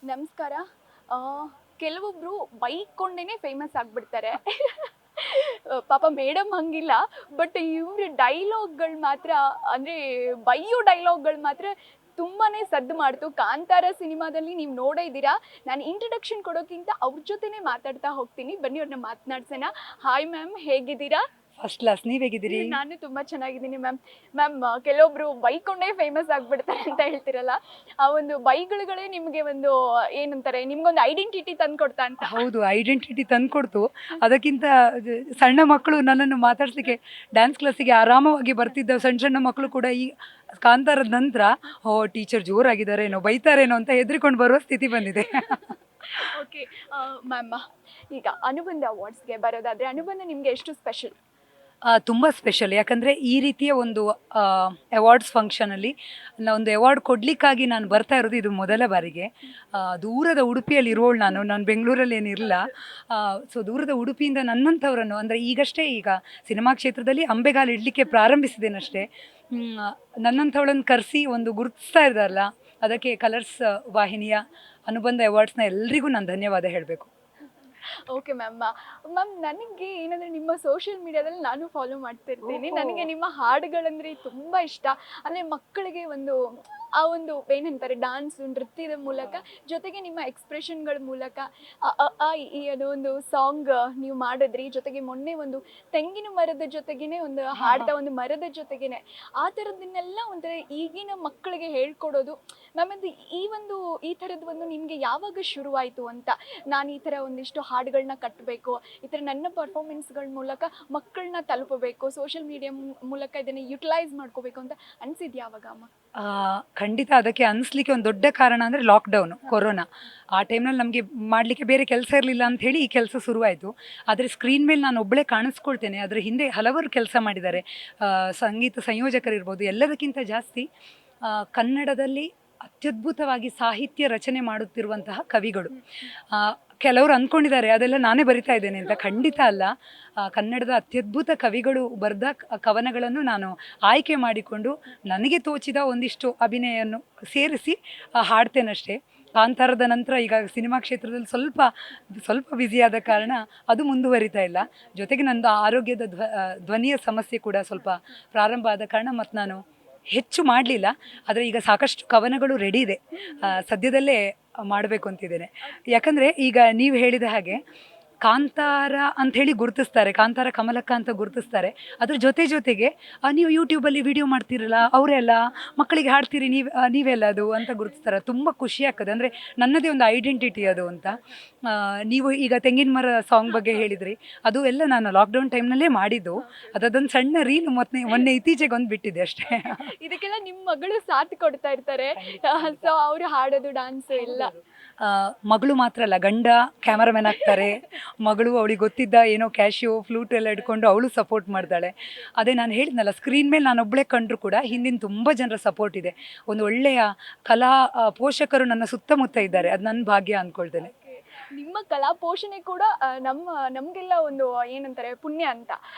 ನಮಸ್ಕಾರ. ಆ, ಕೆಲವೊಬ್ರು ಬೈಕೊಂಡೇನೆ ಫೇಮಸ್ ಆಗ್ಬಿಡ್ತಾರೆ. ಪಾಪ ಮೇಡಮ್ ಹಂಗಿಲ್ಲ. ಬಟ್ ಇವ್ರ ಡೈಲಾಗ್ಗಳು ಮಾತ್ರ, ಅಂದ್ರೆ ಬೈಯೋ ಡೈಲಾಗ್ಗಳು ಮಾತ್ರ ತುಂಬಾನೇ ಸದ್ದು ಮಾಡ್ತು. ಕಾಂತಾರ ಸಿನಿಮಾದಲ್ಲಿ ನೀವು ನೋಡೇ ಇದ್ದೀರಾ. ನಾನು ಇಂಟ್ರಡಕ್ಷನ್ ಕೊಡೋಕ್ಕಿಂತ ಅವ್ರ ಜೊತೆನೆ ಮಾತಾಡ್ತಾ ಹೋಗ್ತೀನಿ. ಬನ್ನಿ ಅವ್ರನ್ನ ಮಾತನಾಡ್ಸೋಣ. ಹಾಯ್ ಮ್ಯಾಮ್, ಹೇಗಿದ್ದೀರಾ? First class. ನೀವ್ ಹೇಗಿದ್ದೀರಿ? ನಾನು ತುಂಬಾ ಚೆನ್ನಾಗಿದ್ದೀನಿ ಮ್ಯಾಮ್. ಮ್ಯಾಮ್, ಕೆಲವೊಬ್ರು ಬೈಕೊಂಡೇ ಫೇಮಸ್ ಆಗ್ಬಿಡ್ತಾರೆ ಅಂತ ಹೇಳ್ತಿರಲ್ಲ, ಆ ಒಂದು ಬೈಗಳುಗಳೇ ನಿಮಗೆ ಒಂದು ಏನಂತಾರೆ, ನಿಮ್ಗೊಂದು ಐಡೆಂಟಿಟಿ ತಂದ್ಕೊಡ್ತಾ ಅಂತ. ಹೌದು, ಐಡೆಂಟಿಟಿ ತಂದ್ಕೊಡ್ತು. ಅದಕ್ಕಿಂತ ಸಣ್ಣ ಮಕ್ಕಳು ನನ್ನನ್ನು ಮಾತಾಡ್ಸ್ಲಿಕ್ಕೆ ಡ್ಯಾನ್ಸ್ ಕ್ಲಾಸಿಗೆ ಆರಾಮವಾಗಿ ಬರ್ತಿದ್ದ ಸಣ್ಣ ಸಣ್ಣ ಮಕ್ಕಳು ಕೂಡ ಈ ಕಾಂತಾರದ ನಂತರ ಟೀಚರ್ ಜೋರಾಗಿದ್ದಾರೇನೋ, ಬೈತಾರೇನೋ ಅಂತ ಹೆದರಿಕೊಂಡು ಬರುವ ಸ್ಥಿತಿ ಬಂದಿದೆ. ಓಕೆ ಮ್ಯಾಮ್, ಈಗ ಅನುಬಂಧ ಅವಾರ್ಡ್ಸ್ಗೆ ಬರೋದಾದ್ರೆ, ಅನುಬಂಧ ನಿಮ್ಗೆ ಎಷ್ಟು ಸ್ಪೆಷಲ್? ತುಂಬ ಸ್ಪೆಷಲ್. ಯಾಕಂದರೆ ಈ ರೀತಿಯ ಒಂದು ಅವಾರ್ಡ್ಸ್ ಫಂಕ್ಷನಲ್ಲಿ ಒಂದು ಅವಾರ್ಡ್ ಕೊಡಲಿಕ್ಕಾಗಿ ನಾನು ಬರ್ತಾ ಇರೋದು ಇದು ಮೊದಲ ಬಾರಿಗೆ. ದೂರದ ಉಡುಪಿಯಲ್ಲಿ ಇರೋಳು ನಾನು ಬೆಂಗಳೂರಲ್ಲಿ ಏನಿರಲಿಲ್ಲ. ಸೊ ದೂರದ ಉಡುಪಿಯಿಂದ ನನ್ನಂಥವರನ್ನು, ಅಂದರೆ ಈಗ ಸಿನಿಮಾ ಕ್ಷೇತ್ರದಲ್ಲಿ ಅಂಬೆಗಾಲು ಇಡಲಿಕ್ಕೆ ಪ್ರಾರಂಭಿಸಿದ್ದೇನಷ್ಟೇ. ನನ್ನಂಥವಳನ್ನು ಕರೆಸಿ ಒಂದು ಗುರುತಿಸ್ತಾ ಇದ್ದಾರಲ್ಲ, ಅದಕ್ಕೆ ಕಲರ್ಸ್ ವಾಹಿನಿಯ ಅನುಬಂಧ ಅವಾರ್ಡ್ಸ್ನ ಎಲ್ರಿಗೂ ನಾನು ಧನ್ಯವಾದ ಹೇಳಬೇಕು. Okay ma'am. ಮ್ಯಾಮ್, ನನಗೆ ಏನಂದರೆ, ನಿಮ್ಮ ಸೋಷಿಯಲ್ ಮೀಡಿಯಾದಲ್ಲಿ ನಾನು ಫಾಲೋ ಮಾಡ್ತಿರ್ತೀನಿ. ನನಗೆ ನಿಮ್ಮ ಹಾಡುಗಳಂದರೆ ತುಂಬ ಇಷ್ಟ. ಅಂದರೆ ಮಕ್ಕಳಿಗೆ ಒಂದು ಆ ಒಂದು ಏನಂತಾರೆ, ಡಾನ್ಸು, ನೃತ್ಯದ ಮೂಲಕ, ಜೊತೆಗೆ ನಿಮ್ಮ ಎಕ್ಸ್ಪ್ರೆಷನ್ಗಳ ಮೂಲಕ ಈ ಅನ್ನೋ ಒಂದು ಸಾಂಗ್ ನೀವು ಮಾಡಿದ್ರಿ. ಜೊತೆಗೆ ಮೊನ್ನೆ ಒಂದು ತೆಂಗಿನ ಮರದ ಜೊತೆಗೇನೆ ಒಂದು ಹಾಡ್ದ ಒಂದು ಮರದ ಜೊತೆಗೇನೆ ಆ ಥರದನ್ನೆಲ್ಲ ಒಂಥರ ಈಗಿನ ಮಕ್ಕಳಿಗೆ ಹೇಳ್ಕೊಡೋದು. ಮ್ಯಾಮ್, ಅದು ಈ ಥರದ್ದು ಒಂದು ನಿಮಗೆ ಯಾವಾಗ ಶುರುವಾಯಿತು ಅಂತ? ನಾನು ಈ ಥರ ಒಂದಿಷ್ಟು ಹಾಡುಗಳನ್ನ ಕಟ್ಟಬೇಕು, ಈ ಥರ ನನ್ನ ಪರ್ಫಾರ್ಮೆನ್ಸ್ಗಳ ಮೂಲಕ ಮಕ್ಕಳನ್ನ ತಲುಪಬೇಕು, ಸೋಷಿಯಲ್ ಮೀಡಿಯಾ ಮೂಲಕ ಇದನ್ನು ಯುಟಿಲೈಸ್ ಮಾಡ್ಕೋಬೇಕು ಅಂತ ಅನಿಸಿದ್ಯಾ ಯಾವಾಗ ಅಮ್ಮ? ಖಂಡಿತ ಅದಕ್ಕೆ ಅನಿಸ್ಲಿಕ್ಕೆ ಒಂದು ದೊಡ್ಡ ಕಾರಣ ಅಂದರೆ ಲಾಕ್ಡೌನು, ಕೊರೋನಾ. ಆ ಟೈಮ್ನಲ್ಲಿ ನಮಗೆ ಮಾಡಲಿಕ್ಕೆ ಬೇರೆ ಕೆಲಸ ಇರಲಿಲ್ಲ ಅಂತ ಹೇಳಿ ಈ ಕೆಲಸ ಶುರುವಾಯಿತು. ಆದರೆ ಸ್ಕ್ರೀನ್ ಮೇಲೆ ನಾನು ಒಬ್ಬಳೇ ಕಾಣಿಸ್ಕೊಳ್ತೇನೆ, ಅದರ ಹಿಂದೆ ಹಲವರು ಕೆಲಸ ಮಾಡಿದ್ದಾರೆ. ಸಂಗೀತ ಸಂಯೋಜಕರಿರ್ಬೋದು. ಎಲ್ಲದಕ್ಕಿಂತ ಜಾಸ್ತಿ ಕನ್ನಡದಲ್ಲಿ ಅತ್ಯದ್ಭುತವಾಗಿ ಸಾಹಿತ್ಯ ರಚನೆ ಮಾಡುತ್ತಿರುವಂತಹ ಕವಿಗಳು. ಕೆಲವರು ಅಂದ್ಕೊಂಡಿದ್ದಾರೆ ಅದೆಲ್ಲ ನಾನೇ ಬರಿತಾ ಇದ್ದೇನೆ ಅಂತ. ಖಂಡಿತ ಅಲ್ಲ. ಕನ್ನಡದ ಅತ್ಯದ್ಭುತ ಕವಿಗಳು ಬರೆದ ಕವನಗಳನ್ನು ನಾನು ಆಯ್ಕೆ ಮಾಡಿಕೊಂಡು ನನಗೆ ತೋಚಿದ ಒಂದಿಷ್ಟು ಅಭಿನಯನ್ನು ಸೇರಿಸಿ ಹಾಡ್ತೇನಷ್ಟೇ. ಕಾಂತಾರದ ನಂತರ ಈಗ ಸಿನಿಮಾ ಕ್ಷೇತ್ರದಲ್ಲಿ ಸ್ವಲ್ಪ ಬ್ಯುಸಿಯಾದ ಕಾರಣ ಅದು ಮುಂದುವರಿತಾ ಇಲ್ಲ. ಜೊತೆಗೆ ನಂದು ಆರೋಗ್ಯದ ಧ್ವನಿಯ ಸಮಸ್ಯೆ ಕೂಡ ಸ್ವಲ್ಪ ಪ್ರಾರಂಭ ಆದ ಕಾರಣ ಮತ್ತು ನಾನು ಹೆಚ್ಚು ಮಾಡಲಿಲ್ಲ. ಆದರೆ ಈಗ ಸಾಕಷ್ಟು ಕವನಗಳು ರೆಡಿ ಇದೆ. ಸದ್ಯದಲ್ಲೇ ಮಾಡಬೇಕು ಅಂತಿದ್ದೇನೆ. ಯಾಕಂದರೆ ಈಗ ನೀವು ಹೇಳಿದ ಹಾಗೆ ಕಾಂತಾರ ಅಂಥೇಳಿ ಗುರುತಿಸ್ತಾರೆ, ಕಾಂತಾರ ಕಮಲಕ್ಕ ಅಂತ ಗುರುತಿಸ್ತಾರೆ. ಅದ್ರ ಜೊತೆಗೆ ನೀವು ಯೂಟ್ಯೂಬಲ್ಲಿ ವಿಡಿಯೋ ಮಾಡ್ತೀರಲ್ಲ, ಅವರೆಲ್ಲ ಮಕ್ಕಳಿಗೆ ಹಾಡ್ತೀರಿ, ನೀವೆಲ್ಲ ಅದು ಅಂತ ಗುರುತಿಸ್ತಾರೆ. ತುಂಬ ಖುಷಿ ಆಗ್ತದೆ. ಅಂದರೆ ನನ್ನದೇ ಒಂದು ಐಡೆಂಟಿಟಿ ಅದು ಅಂತ. ನೀವು ಈಗ ತೆಂಗಿನ ಮರ ಸಾಂಗ್ ಬಗ್ಗೆ ಹೇಳಿದ್ರಿ, ಅದು ಎಲ್ಲ ನಾನು ಲಾಕ್ಡೌನ್ ಟೈಮ್ನಲ್ಲೇ ಮಾಡಿದ್ದು. ಅದೊಂದು ಸಣ್ಣ ರೀಲ್ ಮೊನ್ನೆ ಇತ್ತೀಚೆಗೆ ಒಂದು ಬಿಟ್ಟಿದೆ ಅಷ್ಟೇ. ಇದಕ್ಕೆಲ್ಲ ನಿಮ್ಮ ಮಗಳು ಸಾಥ್ ಕೊಡ್ತಾ ಇರ್ತಾರೆ. ಸೊ ಅವರು ಹಾಡೋದು, ಡಾನ್ಸ್ ಎಲ್ಲ ಮಗಳು ಮಾತ್ರ ಅಲ್ಲ, ಗಂಡ ಕ್ಯಾಮರಾಮನ್ ಆಗ್ತಾರೆ. ಮಗಳು ಅವಳಿಗೆ ಗೊತ್ತಿದ್ದ ಏನೋ ಕ್ಯಾಶಿಯೋ ಫ್ಲೂಟ್ ಎಲ್ಲ ಇಟ್ಕೊಂಡು ಅವಳು ಸಪೋರ್ಟ್ ಮಾಡ್ತಾಳೆ. ಅದೇ ನಾನು ಹೇಳಿದ್ನಲ್ಲ, ಸ್ಕ್ರೀನ್ ಮೇಲೆ ನಾನು ಒಬ್ಬಳೇ ಕಂಡ್ರು ಕೂಡ ಹಿಂದಿನ ತುಂಬ ಜನರ ಸಪೋರ್ಟ್ ಇದೆ. ಒಂದು ಒಳ್ಳೆಯ ಕಲಾ ಪೋಷಕರು ನನ್ನ ಸುತ್ತಮುತ್ತ ಇದ್ದಾರೆ. ಅದು ನನ್ನ ಭಾಗ್ಯ ಅಂದ್ಕೊಳ್ತೇನೆ. ನಿಮ್ಮ ಕಲಾ ಪೋಷಣೆ ಕೂಡ ನಮಗೆಲ್ಲ ಒಂದು ಏನಂತಾರೆ, ಪುಣ್ಯ ಅಂತ.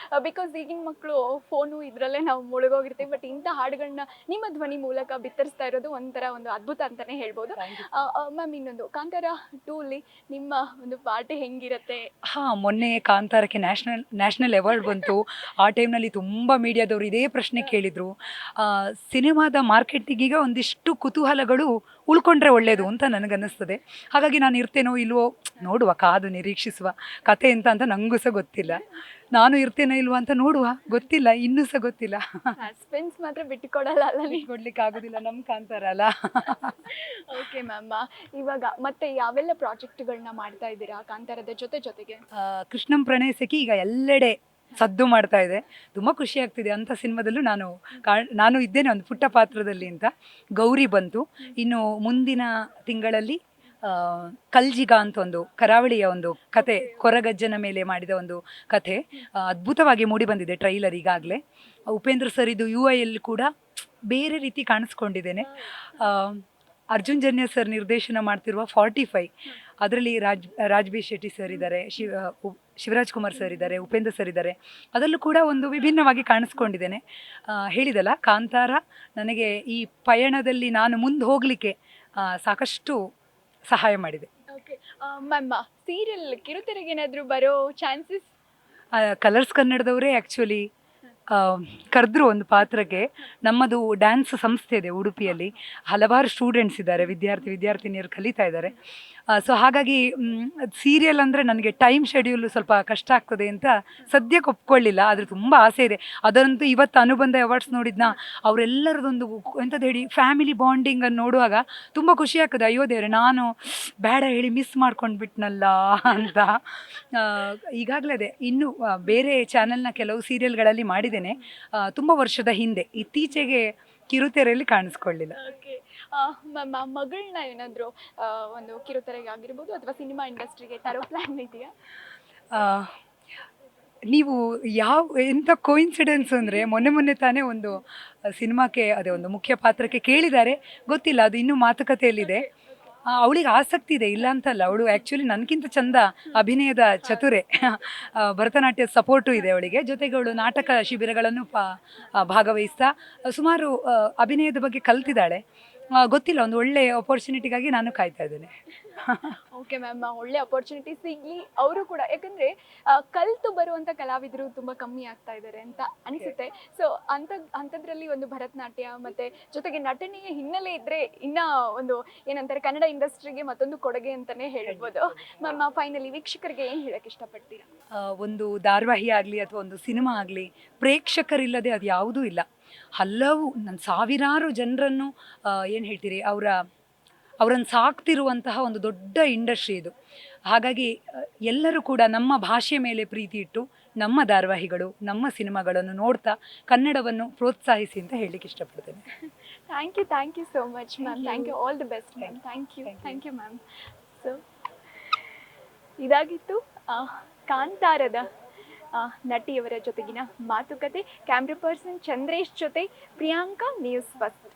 ಬಿಕಾಸ್ ಈಗಿನ ಮಕ್ಕಳು ಫೋನು ಇದರಲ್ಲೇ ನಾವು ಮುಳುಗೋಗಿರ್ತೀವಿ. ಬಟ್ ಇಂಥ ಹಾಡುಗಳನ್ನ ನಿಮ್ಮ ಧ್ವನಿ ಮೂಲಕ ಬಿತ್ತರಿಸ್ತಾ ಇರೋದು ಒಂಥರ ಒಂದು ಅದ್ಭುತ ಅಂತಲೇ ಹೇಳ್ಬೋದು. ಮ್ಯಾಮ್, ಇನ್ನೊಂದು ಕಾಂತಾರ 2 ನಿಮ್ಮ ಒಂದು ಪಾರ್ಟಿ ಹೆಂಗಿರುತ್ತೆ? ಮೊನ್ನೆ ಕಾಂತಾರಕ್ಕೆ ನ್ಯಾಷನಲ್ ಅವಾರ್ಡ್ ಬಂತು. ಆ ಟೈಮ್ನಲ್ಲಿ ತುಂಬ ಮೀಡಿಯಾದವರು ಇದೇ ಪ್ರಶ್ನೆ ಕೇಳಿದರು. ಸಿನಿಮಾದ ಮಾರ್ಕೆಟಿಗೀಗ ಒಂದಿಷ್ಟು ಕುತೂಹಲಗಳು ಉಳ್ಕೊಂಡ್ರೆ ಒಳ್ಳೆಯದು ಅಂತ ನನಗನ್ನಿಸ್ತದೆ. ಹಾಗಾಗಿ ನಾನು ಇರ್ತೇನೋ ಇಲ್ವೋ ನೋಡುವ, ಕಾದು ನಿರೀಕ್ಷಿಸುವ. ಕತೆ ಅಂತ ನನಗೂ ಸಹ ಗೊತ್ತಿಲ್ಲ. ನಾನು ಇರ್ತೇನೋ ಇಲ್ವೋ ಅಂತ ನೋಡುವ, ಗೊತ್ತಿಲ್ಲ, ಇನ್ನೂ ಸಹ ಗೊತ್ತಿಲ್ಲ. ಸಸ್ಪೆನ್ಸ್ ಮಾತ್ರ ಬಿಟ್ಟುಕೊಡಲ್ಲ ಅಲ್ಲ, ಕೊಡ್ಲಿಕ್ಕೆ ಆಗೋದಿಲ್ಲ, ನಮ್ಮ ಕಾಂತಾರ ಅಲ್ಲ. ಓಕೆ ಮ್ಯಾಮ್, ಇವಾಗ ಮತ್ತೆ ಯಾವೆಲ್ಲ ಪ್ರಾಜೆಕ್ಟ್ಗಳನ್ನ ಮಾಡ್ತಾ ಇದ್ದೀರಾ ಕಾಂತಾರದ ಜೊತೆಗೆ? ಕೃಷ್ಣಂ ಪ್ರಣಯ ಸಖಿ ಈಗ ಎಲ್ಲೆಡೆ ಸದ್ದು ಮಾಡ್ತಾ ಇದೆ. ತುಂಬ ಖುಷಿ ಆಗ್ತಿದೆ. ಅಂಥ ಸಿನಿಮಾದಲ್ಲೂ ನಾನು ಇದ್ದೇನೆ ಒಂದು ಪುಟ್ಟ ಪಾತ್ರದಲ್ಲಿ ಅಂತ. ಗೌರಿ ಬಂತು. ಇನ್ನು ಮುಂದಿನ ತಿಂಗಳಲ್ಲಿ ಕಲ್ಜಿಗ ಅಂತ ಒಂದು ಕರಾವಳಿಯ ಒಂದು ಕತೆ, ಕೊರಗಜ್ಜನ ಮೇಲೆ ಮಾಡಿದ ಒಂದು ಕಥೆ ಅದ್ಭುತವಾಗಿ ಮೂಡಿ ಬಂದಿದೆ ಟ್ರೈಲರ್ ಈಗಾಗಲೇ. ಉಪೇಂದ್ರ ಸರ್ ಇದು UIL ಕೂಡ ಬೇರೆ ರೀತಿ ಕಾಣಿಸ್ಕೊಂಡಿದ್ದೇನೆ. ಅರ್ಜುನ್ ಜನ್ಯ ಸರ್ ನಿರ್ದೇಶನ ಮಾಡ್ತಿರುವ 45, ಅದರಲ್ಲಿ ರಾಜ್ ಬಿ ಶೆಟ್ಟಿ ಸರ್ ಇದ್ದಾರೆ, ಶಿವರಾಜ್ ಕುಮಾರ್ ಸರ್ ಇದ್ದಾರೆ, ಉಪೇಂದ್ರ ಸರ್ ಇದ್ದಾರೆ. ಅದರಲ್ಲೂ ಕೂಡ ಒಂದು ವಿಭಿನ್ನವಾಗಿ ಕಾಣಿಸ್ಕೊಂಡಿದ್ದೇನೆ. ಹೇಳಿದಲ್ಲ, ಕಾಂತಾರ ನನಗೆ ಈ ಪಯಣದಲ್ಲಿ ನಾನು ಮುಂದೆ ಹೋಗಲಿಕ್ಕೆ ಸಾಕಷ್ಟು ಸಹಾಯ ಮಾಡಿದೆ. ಓಕೆ ಮ್ಯಾಮ್, ಸೀರಿಯಲ್ ಕಿರುತೆರೆಗೆ ಏನಾದರೂ ಬರೋ ಚಾನ್ಸಸ್? ಕಲರ್ಸ್ ಕನ್ನಡದವರೇ ಆ್ಯಕ್ಚುಲಿ ಕರೆದ್ರು ಒಂದು ಪಾತ್ರಕ್ಕೆ. ನಮ್ಮದು ಡ್ಯಾನ್ಸ್ ಸಂಸ್ಥೆ ಇದೆ ಉಡುಪಿಯಲ್ಲಿ, ಹಲವಾರು ಸ್ಟೂಡೆಂಟ್ಸ್ ಇದ್ದಾರೆ, ವಿದ್ಯಾರ್ಥಿನಿಯರು ಕಲಿತಾ ಇದ್ದಾರೆ. ಸೊ ಹಾಗಾಗಿ ಸೀರಿಯಲ್ ಅಂದರೆ ನನಗೆ ಟೈಮ್ ಶೆಡ್ಯೂಲ್ ಸ್ವಲ್ಪ ಕಷ್ಟ ಆಗ್ತದೆ ಅಂತ ಸದ್ಯಕ್ಕೆ ಒಪ್ಕೊಳ್ಳಿಲ್ಲ, ಆದರೆ ತುಂಬ ಆಸೆ ಇದೆ. ಅದರಂತೂ ಇವತ್ತು ಅನುಬಂಧ ಅವಾರ್ಡ್ಸ್ ನೋಡಿದ್ನ, ಅವರೆಲ್ಲರದೊಂದು ಎಂಥದ್ದು ಹೇಳಿ ಫ್ಯಾಮಿಲಿ ಬಾಂಡಿಂಗನ್ನು ನೋಡುವಾಗ ತುಂಬ ಖುಷಿ ಆಗ್ತದೆ. ಅಯ್ಯೋ ದೇವ್ರೆ, ನಾನು ಬೇಡ ಹೇಳಿ ಮಿಸ್ ಮಾಡ್ಕೊಂಡು ಬಿಟ್ನಲ್ಲ ಅಂತ. ಈಗಾಗಲೇ ಅದೇ ಇನ್ನು ಬೇರೆ ಚಾನೆಲ್ನ ಕೆಲವು ಸೀರಿಯಲ್ಗಳಲ್ಲಿ ಮಾಡಿದ್ದೇನೆ, ತುಂಬ ವರ್ಷದ ಹಿಂದೆ. ಇತ್ತೀಚೆಗೆ ಕಿರುತೆರೆಯಲ್ಲಿ ಕಾಣಿಸ್ಕೊಳ್ಳಿಲ್ಲ. ಓಕೆ ಮ್ಯಾಮ್, ಮಗಳನ್ನ ಏನಾದರೂ ಒಂದು ಕಿರುತೆರೆಗೆ ಆಗಿರ್ಬೋದು ಅಥವಾ ಸಿನಿಮಾ ಇಂಡಸ್ಟ್ರಿಗೆ ತರೋ ಪ್ಲ್ಯಾನ್ ಇದೆಯಾ? ಆ, ನೀವು ಎಂಥ ಕೋಇನ್ಸಿಡೆನ್ಸ್ ಅಂದರೆ ಮೊನ್ನೆ ತಾನೇ ಒಂದು ಸಿನಿಮಾಕ್ಕೆ ಅದೇ ಒಂದು ಮುಖ್ಯ ಪಾತ್ರಕ್ಕೆ ಕೇಳಿದ್ದಾರೆ, ಗೊತ್ತಿಲ್ಲ, ಅದು ಇನ್ನೂ ಮಾತುಕತೆಯಲ್ಲಿದೆ. ಅವಳಿಗೆ ಆಸಕ್ತಿ ಇದೆ, ಇಲ್ಲ ಅಂತಲ್ಲ. ಅವಳು ಆ್ಯಕ್ಚುಲಿ ನನಗಿಂತ ಚಂದ ಅಭಿನಯದ ಚತುರೆ. ಭರತನಾಟ್ಯ ಸಪೋರ್ಟು ಇದೆ ಅವಳಿಗೆ. ಜೊತೆಗೆ ಅವಳು ನಾಟಕ ಶಿಬಿರಗಳನ್ನು ಭಾಗವಹಿಸ್ತಾ ಸುಮಾರು ಅಭಿನಯದ ಬಗ್ಗೆ ಕಲ್ತಿದ್ದಾಳೆ. ಗೊತ್ತಿಲ್ಲ, ಒಂದು ಒಳ್ಳೆ ಅಪರ್ಚುನಿಟಿಗಾಗಿ ನಾನು ಕಾಯ್ತಾ ಇದ್ದೇನೆ. ಓಕೆ ಮ್ಯಾಮ್, ಒಳ್ಳೆ ಅಪರ್ಚುನಿಟಿ ಸಿಗಲಿ ಅವರು ಕೂಡ. ಯಾಕಂದರೆ ಕಲಿತು ಬರುವಂಥ ಕಲಾವಿದರು ತುಂಬ ಕಮ್ಮಿ ಆಗ್ತಾ ಇದ್ದಾರೆ ಅಂತ ಅನಿಸುತ್ತೆ. ಸೊ ಅಂಥದ್ರಲ್ಲಿ ಒಂದು ಭರತನಾಟ್ಯ ಮತ್ತು ಜೊತೆಗೆ ನಟನೆಯ ಹಿನ್ನೆಲೆ ಇದ್ದರೆ ಇನ್ನೂ ಒಂದು ಏನಂತಾರೆ ಕನ್ನಡ ಇಂಡಸ್ಟ್ರಿಗೆ ಮತ್ತೊಂದು ಕೊಡುಗೆ ಅಂತಲೇ ಹೇಳ್ಬೋದು. ಮ್ಯಾಮ್, ಫೈನಲಿ ವೀಕ್ಷಕರಿಗೆ ಏನು ಹೇಳೋಕ್ಕೆ ಇಷ್ಟಪಡ್ತೀರಾ? ಒಂದು ಧಾರಾವಾಹಿ ಆಗಲಿ ಅಥವಾ ಒಂದು ಸಿನಿಮಾ ಆಗಲಿ, ಪ್ರೇಕ್ಷಕರಿಲ್ಲದೆ ಅದು ಯಾವುದೂ ಇಲ್ಲ. ಹಲವು ಸಾವಿರಾರು ಜನರನ್ನು ಏನು ಹೇಳ್ತೀರಿ, ಅವರನ್ನು ಸಾಕ್ತಿರುವಂತಹ ಒಂದು ದೊಡ್ಡ ಇಂಡಸ್ಟ್ರಿ ಇದು. ಹಾಗಾಗಿ ಎಲ್ಲರೂ ಕೂಡ ನಮ್ಮ ಭಾಷೆ ಮೇಲೆ ಪ್ರೀತಿ ಇಟ್ಟು ನಮ್ಮ ಧಾರಾವಾಹಿಗಳು, ನಮ್ಮ ಸಿನಿಮಾಗಳನ್ನು ನೋಡ್ತಾ ಕನ್ನಡವನ್ನು ಪ್ರೋತ್ಸಾಹಿಸಿ ಅಂತ ಹೇಳಲಿಕ್ಕೆ ಇಷ್ಟಪಡ್ತೇನೆ. Thank you so much ma'am. Thank you, all the best ma'am. Thank you ma'am. So ಇದಾಗಿತ್ತು ಕಾಂತಾರದ ನಟಿಯವರ ಜೊತೆಗಿನ ಮಾತುಕತೆ. ಕ್ಯಾಮ್ರಾ ಪರ್ಸನ್ ಚಂದ್ರೇಶ್ ಜೊತೆ ಪ್ರಿಯಾಂಕಾ, ನ್ಯೂಸ್ ಫಸ್ಟ್.